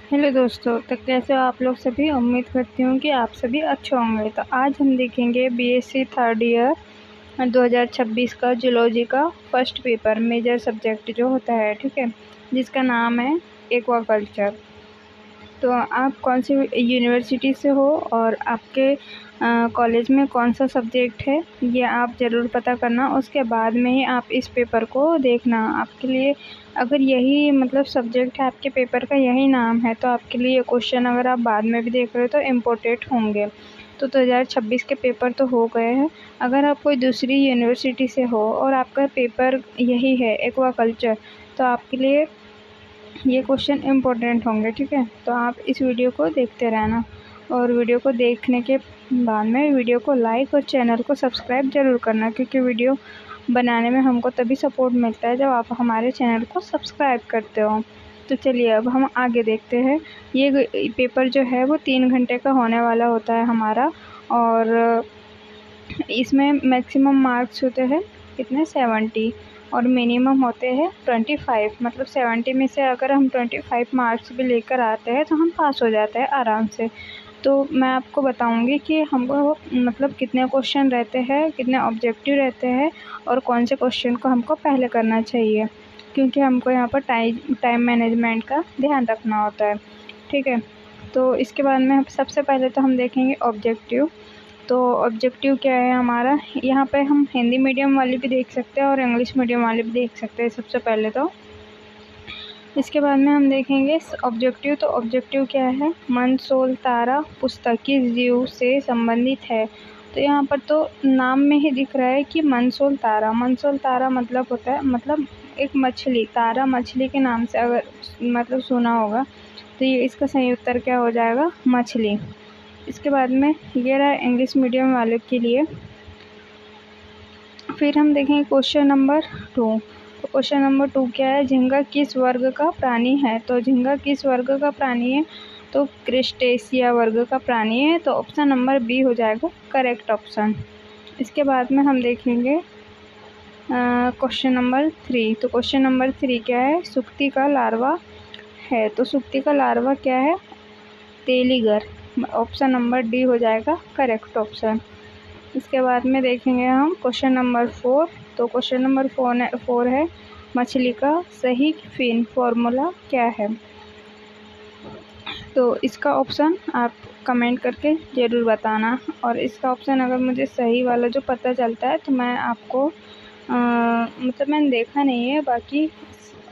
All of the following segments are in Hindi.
हेलो दोस्तों, तो कैसे हो आप लोग सभी। उम्मीद करती हूँ कि आप सभी अच्छे होंगे। तो आज हम देखेंगे बीएससी थर्ड ईयर 2026 का जूलॉजी का फर्स्ट पेपर मेजर सब्जेक्ट जो होता है, ठीक है, जिसका नाम है एक्वाकल्चर। तो आप कौन सी यूनिवर्सिटी से हो और आपके कॉलेज में कौन सा सब्जेक्ट है, ये आप ज़रूर पता करना। उसके बाद में ही आप इस पेपर को देखना। आपके लिए अगर यही सब्जेक्ट है, आपके पेपर का यही नाम है, तो आपके लिए क्वेश्चन अगर आप बाद में भी देख रहे हो तो इम्पोर्टेंट होंगे। तो 2026 के पेपर तो हो गए हैं। अगर आप कोई दूसरी यूनिवर्सिटी से हो और आपका पेपर यही है एक्वाकल्चर, तो आपके लिए ये क्वेश्चन इम्पोर्टेंट होंगे, ठीक है। तो आप इस वीडियो को देखते रहना और वीडियो को देखने के बाद में वीडियो को लाइक और चैनल को सब्सक्राइब ज़रूर करना, क्योंकि वीडियो बनाने में हमको तभी सपोर्ट मिलता है जब आप हमारे चैनल को सब्सक्राइब करते हो। तो चलिए अब हम आगे देखते हैं। ये पेपर जो है वो 3 घंटे का होने वाला होता है हमारा, और इसमें मैक्सिमम मार्क्स होते हैं कितने 70 और मिनिमम होते हैं 25। 70 में से अगर हम 25 मार्क्स भी लेकर आते हैं तो हम पास हो जाते हैं आराम से। तो मैं आपको बताऊंगी कि हमको कितने क्वेश्चन रहते हैं, कितने ऑब्जेक्टिव रहते हैं और कौन से क्वेश्चन को हमको पहले करना चाहिए, क्योंकि हमको यहाँ पर टाइम मैनेजमेंट का ध्यान रखना होता है, ठीक है। तो इसके बाद में सबसे पहले तो हम देखेंगे ऑब्जेक्टिव। तो ऑब्जेक्टिव क्या है हमारा, यहाँ पे हम हिंदी मीडियम वाले भी देख सकते हैं और इंग्लिश मीडियम वाले भी देख सकते हैं सबसे पहले तो। इसके बाद में हम देखेंगे ऑब्जेक्टिव। तो ऑब्जेक्टिव क्या है, मन सोल तारा पुस्तक किस जीव से संबंधित है। तो यहाँ पर तो नाम में ही दिख रहा है कि मनसोल तारा। मनसोल तारा मतलब होता है एक मछली, तारा मछली के नाम से अगर सुना होगा, तो ये इसका सही उत्तर क्या हो जाएगा, मछली। इसके बाद में ये रहा इंग्लिश मीडियम वालों के लिए। फिर हम देखेंगे क्वेश्चन नंबर 2। तो क्वेश्चन नंबर 2 क्या है, झींगा किस वर्ग का प्राणी है। तो झींगा किस वर्ग का प्राणी है, तो क्रिस्टेशिया वर्ग का प्राणी है। तो ऑप्शन नंबर बी हो जाएगा करेक्ट ऑप्शन। इसके बाद में हम देखेंगे क्वेश्चन नंबर 3। तो क्वेश्चन नंबर 3 क्या है, सुक्ति का लार्वा है। तो सुक्ति का लार्वा क्या है, तेलीगर। ऑप्शन नंबर डी हो जाएगा करेक्ट ऑप्शन। इसके बाद में देखेंगे हम क्वेश्चन नंबर 4। तो क्वेश्चन नंबर 4 है मछली का सही फिन फॉर्मूला क्या है। तो इसका ऑप्शन आप कमेंट करके ज़रूर बताना, और इसका ऑप्शन अगर मुझे सही वाला जो पता चलता है तो मैं आपको मैंने देखा नहीं है, बाकी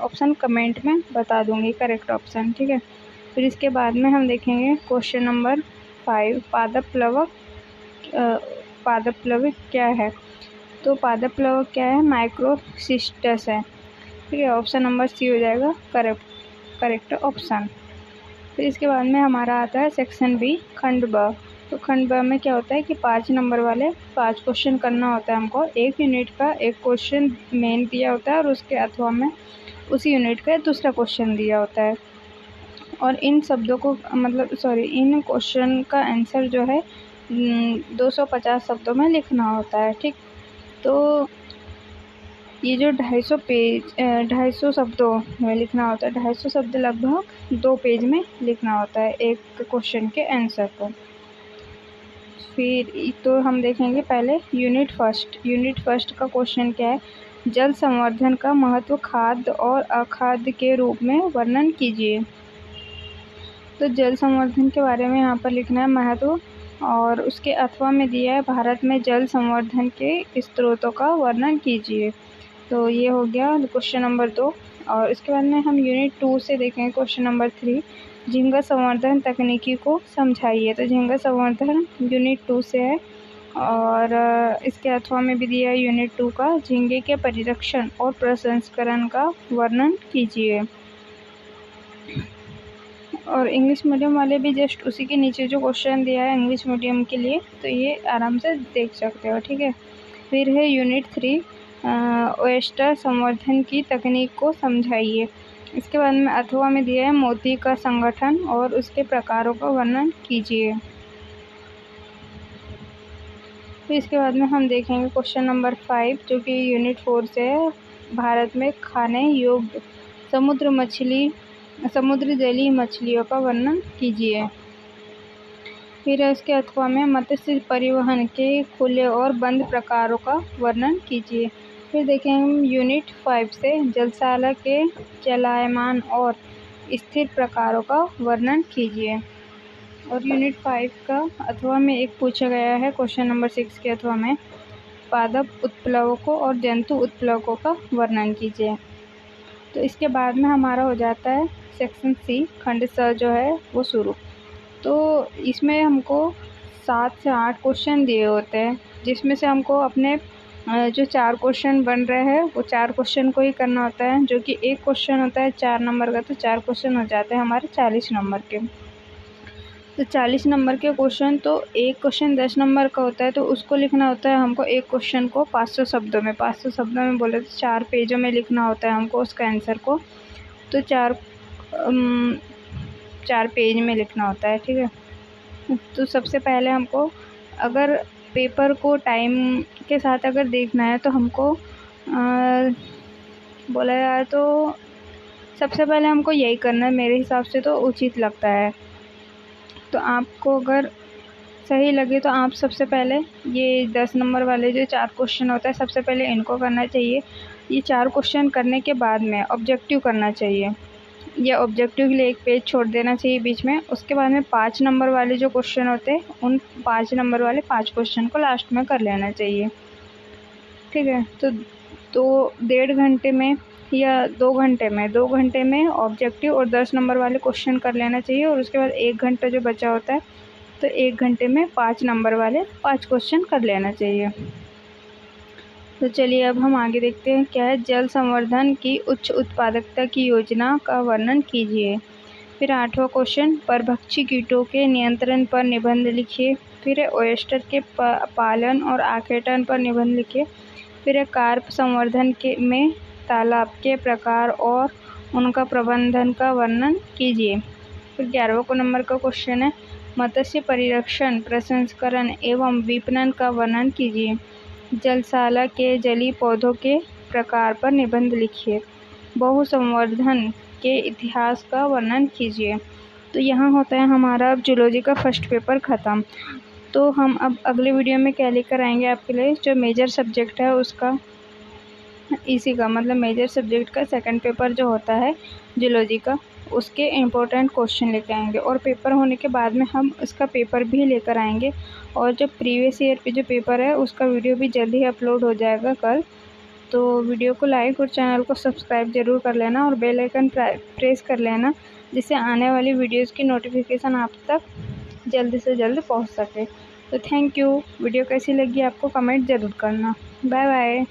ऑप्शन कमेंट में बता दूंगी करेक्ट ऑप्शन, ठीक है। फिर इसके बाद में हम देखेंगे क्वेश्चन नंबर 5, पादप प्लवक क्या है। तो पादप प्लवक क्या है, माइक्रोसिस्टस है, ठीक है। ऑप्शन नंबर सी हो जाएगा करेक्ट ऑप्शन। फिर इसके बाद में हमारा आता है सेक्शन बी, खंड ब। तो खंड ब में क्या होता है कि 5 नंबर वाले 5 क्वेश्चन करना होता है हमको। एक यूनिट का एक क्वेश्चन मेन दिया होता है और उसके अथवा में उसी यूनिट का दूसरा क्वेश्चन दिया होता है, और इन शब्दों को इन क्वेश्चन का आंसर जो है 250 शब्दों में लिखना होता है, ठीक। तो ये जो 250 शब्दों में लिखना होता है, 250 शब्द लगभग 2 पेज में लिखना होता है एक क्वेश्चन के आंसर को। फिर तो हम देखेंगे पहले यूनिट फर्स्ट का क्वेश्चन क्या है, जल संवर्धन का महत्व खाद्य और अखाद्य के रूप में वर्णन कीजिए। तो जल संवर्धन के बारे में यहाँ पर लिखना है महत्व, और उसके अथवा में दिया है भारत में जल संवर्धन के स्रोतों का वर्णन कीजिए। तो ये हो गया क्वेश्चन नंबर 2। और इसके बाद में हम यूनिट 2 से देखेंगे क्वेश्चन नंबर 3, झींगा संवर्धन तकनीकी को समझाइए। तो झींगा संवर्धन यूनिट 2 से है, और इसके अथवा में भी दिया है यूनिट 2 का, झींगे के परिरक्षण और प्रसंस्करण का वर्णन कीजिए। और इंग्लिश मीडियम वाले भी जस्ट उसी के नीचे जो क्वेश्चन दिया है इंग्लिश मीडियम के लिए, तो ये आराम से देख सकते हो, ठीक है। फिर है यूनिट 3, ओयस्टर संवर्धन की तकनीक को समझाइए। इसके बाद में अथवा में दिया है मोती का संगठन और उसके प्रकारों का वर्णन कीजिए। फिर इसके बाद में हम देखेंगे क्वेश्चन नंबर 5, जो कि यूनिट 4 से है, भारत में खाने योग्य समुद्र मछली समुद्री जलीय मछलियों का वर्णन कीजिए। फिर इसके अथवा में मत्स्य परिवहन के खुले और बंद प्रकारों का वर्णन कीजिए। फिर देखेंगे हम यूनिट 5 से जलसाला के चलायमान और स्थिर प्रकारों का वर्णन कीजिए। और यूनिट 5 का अथवा में एक पूछा गया है क्वेश्चन नंबर 6 के अथवा में पादप उत्प्लवकों और जंतु उत्प्लवकों का वर्णन कीजिए। तो इसके बाद में हमारा हो जाता है सेक्शन सी, खंड स जो है वो शुरू। तो इसमें हमको 7 से 8 क्वेश्चन दिए होते हैं, जिसमें से हमको अपने जो 4 क्वेश्चन बन रहे हैं वो 4 क्वेश्चन को ही करना होता है, जो कि एक क्वेश्चन होता है 4 नंबर का, तो 4 क्वेश्चन हो जाते हैं हमारे 40 नंबर के। तो 40 नंबर के क्वेश्चन, तो एक क्वेश्चन 10 नंबर का होता है, तो उसको लिखना होता है हमको एक क्वेश्चन को 500 शब्दों में। 500 शब्दों में बोले तो 4 पेजों में लिखना होता है हमको उसका आंसर को, तो 4 पेज में लिखना होता है, ठीक है। तो सबसे पहले हमको अगर पेपर को टाइम के साथ अगर देखना है तो हमको बोला जाए तो सबसे पहले हमको यही करना है, मेरे हिसाब से तो उचित लगता है। तो आपको अगर सही लगे तो आप सबसे पहले ये 10 नंबर वाले जो 4 क्वेश्चन होता है सबसे पहले इनको करना चाहिए। ये 4 क्वेश्चन करने के बाद में ऑब्जेक्टिव करना चाहिए, या ऑब्जेक्टिव के लिए एक पेज छोड़ देना चाहिए बीच में। उसके बाद में 5 नंबर वाले जो क्वेश्चन होते हैं उन 5 नंबर वाले 5 क्वेश्चन को लास्ट में कर लेना चाहिए, ठीक है। तो 1.5 घंटे में या 2 घंटे में ऑब्जेक्टिव और 10 नंबर वाले क्वेश्चन कर लेना चाहिए। और उसके बाद 1 घंटा जो बचा होता है तो 1 घंटे में 5 नंबर वाले 5 क्वेश्चन कर लेना चाहिए। तो चलिए अब हम आगे देखते हैं क्या है। जल संवर्धन की उच्च उत्पादकता की योजना का वर्णन कीजिए। फिर 8वां क्वेश्चन, परभक्षी कीटों के नियंत्रण पर निबंध लिखिए। फिर ओयस्टर के पालन और आखेटन पर निबंध लिखिए। फिर कार्प संवर्धन में तालाब के प्रकार और उनका प्रबंधन का वर्णन कीजिए। फिर 11वां नंबर का क्वेश्चन है, मत्स्य परिरक्षण, प्रसंस्करण एवं विपणन का वर्णन कीजिए। जलसाला के जलीय पौधों के प्रकार पर निबंध लिखिए। बहुसंवर्धन के इतिहास का वर्णन कीजिए। तो यहाँ होता है हमारा अब जूलॉजी का फर्स्ट पेपर ख़त्म। तो हम अब अगले वीडियो में क्या लेकर आएंगे आपके लिए, जो मेजर सब्जेक्ट है उसका, इसी का मतलब मेजर सब्जेक्ट का सेकंड पेपर जो होता है जूलॉजी का, उसके इम्पोर्टेंट क्वेश्चन लेकर आएंगे। और पेपर होने के बाद में हम उसका पेपर भी लेकर आएंगे। और जो प्रीवियस ईयर पे जो पेपर है उसका वीडियो भी जल्द ही अपलोड हो जाएगा कल। तो वीडियो को लाइक और चैनल को सब्सक्राइब ज़रूर कर लेना और बेल आइकन प्रेस कर लेना, जिससे आने वाली वीडियोज़ की नोटिफिकेशन आप तक जल्द से जल्द पहुँच सके। तो थैंक यू। वीडियो कैसी लगी आपको कमेंट ज़रूर करना। Bye bye.